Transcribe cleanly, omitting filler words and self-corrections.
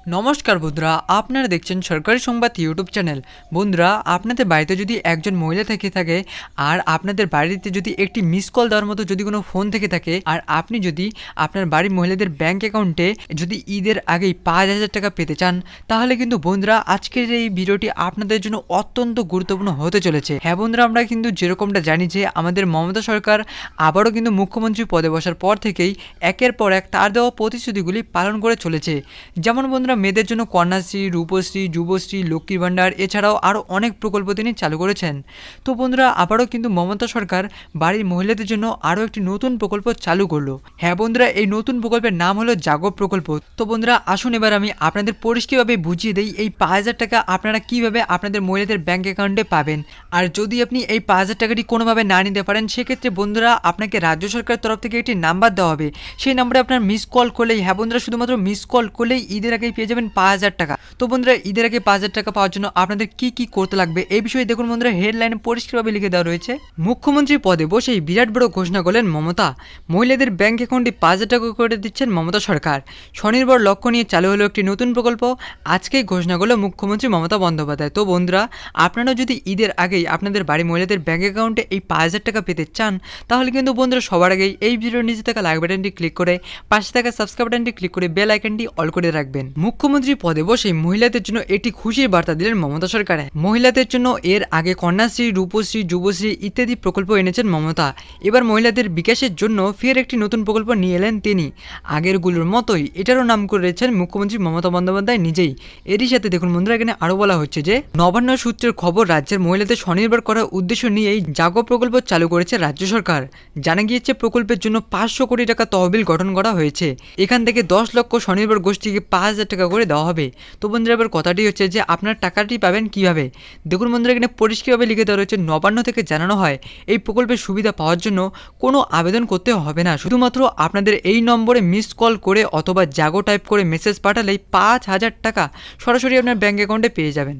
নমস্কার বন্ধুরা, আপনারা দেখছেন সরকারি সংবাদ ইউটিউব চ্যানেল। বন্ধুরা, আপনাদের বাড়িতে যদি একজন মহিলা থেকে থাকে আর আপনাদের বাড়িতে যদি একটি মিস কল দেওয়ার মতো যদি কোনো ফোন থেকে থাকে আর আপনি যদি আপনার বাড়ির মহিলাদের ব্যাংক অ্যাকাউন্টে যদি ঈদের আগেই 5,000 টাকা পেতে চান, তাহলে কিন্তু বন্ধুরা আজকের এই ভিডিওটি আপনাদের জন্য অত্যন্ত গুরুত্বপূর্ণ হতে চলেছে। হ্যাঁ বন্ধুরা, আমরা কিন্তু যেরকমটা জানি যে আমাদের মমতা সরকার আবারও কিন্তু মুখ্যমন্ত্রী পদে বসার পর থেকেই একের পর এক তার দেওয়া প্রতিশ্রুতিগুলি পালন করে চলেছে। যেমন বন্ধুরা, মেয়েদের জন্য কন্যাশ্রী, রূপশ্রী, যুবশ্রী, লক্ষ্মীর ভাণ্ডার এছাড়াও আরও অনেক প্রকল্প তিনি চালু করেছেন। তো বন্ধুরা, আবারও কিন্তু মমতা সরকার বাড়ির মহিলাদের জন্য আরও একটি নতুন প্রকল্প চালু করলো। হ্যাঁ বন্ধুরা, এই নতুন প্রকল্পের নাম হলো জাগো প্রকল্প। তো বন্ধুরা, আসুন এবার আমি আপনাদের পরিষ্কারভাবে বুঝিয়ে দিই এই 5,000 টাকা আপনারা কিভাবে আপনাদের মহিলাদের ব্যাংক অ্যাকাউন্টে পাবেন। আর যদি আপনি এই 5,000 টাকাটি কোনোভাবে না নিতে পারেন, সেক্ষেত্রে বন্ধুরা আপনাকে রাজ্য সরকারের তরফ থেকে একটি নাম্বার দেওয়া হবে। সেই নাম্বারে আপনার মিস কল করলেই, হ্যাঁ বন্ধুরা, শুধুমাত্র মিস কল করলেই ঈদের আগেই পেয়ে যাবেন 5,000 টাকা। তো বন্ধুরা, ঈদের আগে 5,000 টাকা পাওয়ার জন্য আপনাদের কি কি করতে লাগবে এই বিষয়ে দেখুন বন্ধুরা, হেডলাইনে পরিষ্কারভাবে লিখে দেওয়া রয়েছে। মুখ্যমন্ত্রী পদে বসেই বিরাট বড় ঘোষণা করলেন মমতা। মহিলাদের ব্যাংক অ্যাকাউন্টে 5,000 টাকা করে দিচ্ছেন মমতা সরকার। স্বনির্ভর লক্ষ্য নিয়ে চালু হলো একটি নতুন প্রকল্প। আজকেই ঘোষণা করলো মুখ্যমন্ত্রী মমতা বন্দ্যোপাধ্যায়। তো বন্ধুরা, আপনারা যদি ঈদের আগেই আপনাদের বাড়ি মহিলাদের ব্যাংক অ্যাকাউন্টে এই 5,000 টাকা পেতে চান, তাহলে কিন্তু বন্ধুরা সবার আগেই এই ভিডিওর নিচে থাকা লাইক বাটনটি ক্লিক করে পাশে থাকা সাবস্ক্রাইব বাটনটি ক্লিক করে বেল আইকনটি অল করে রাখবেন। মুখ্যমন্ত্রী পদে বসে মহিলাদের জন্য একটি খুশির বার্তা দিলেন মমতা সরকার। মহিলাদের জন্য এর আগে কন্যাশ্রী, রূপশ্রী, যুবশ্রী ইত্যাদি প্রকল্প এনেছেন মমতা। এবার মহিলাদের বিকাশের জন্য ফের একটি নতুন প্রকল্প নিয়ে এলেন তিনি। আগেরগুলোর মতোই এটারও নাম করেছেন মুখ্যমন্ত্রী মমতা বন্দ্যোপাধ্যায় নিজেই। এরই সাথে দেখুন বন্ধুরা, এখানে আরও বলা হচ্ছে যে নবান্ন সূত্রের খবর, রাজ্যের মহিলাদের স্বনির্ভর করার উদ্দেশ্য নিয়েই জাগো প্রকল্প চালু করেছে রাজ্য সরকার। জানা গিয়েছে প্রকল্পের জন্য 500 কোটি টাকা তহবিল গঠন করা হয়েছে। এখান থেকে 10 লক্ষ স্বনির্ভর গোষ্ঠীকে 5,000 টাকা করে দেওয়া হবে। তো বন্ধুরা, এবার কথাটি হচ্ছে যে আপনার টাকাটি পাবেন কিভাবে। দেখুন বন্ধুরা, এখানে পরিষ্কারভাবে লিখে দেওয়া রয়েছে, নবান্ন থেকে জানানো হয় এই প্রকল্পের সুবিধা পাওয়ার জন্য কোনো আবেদন করতে হবে না। শুধুমাত্র আপনাদের এই নম্বরে মিস কল করে অথবা জাগো টাইপ করে মেসেজ পাঠালেই 5,000 টাকা সরাসরি আপনার ব্যাংক অ্যাকাউন্টে পেয়ে যাবেন।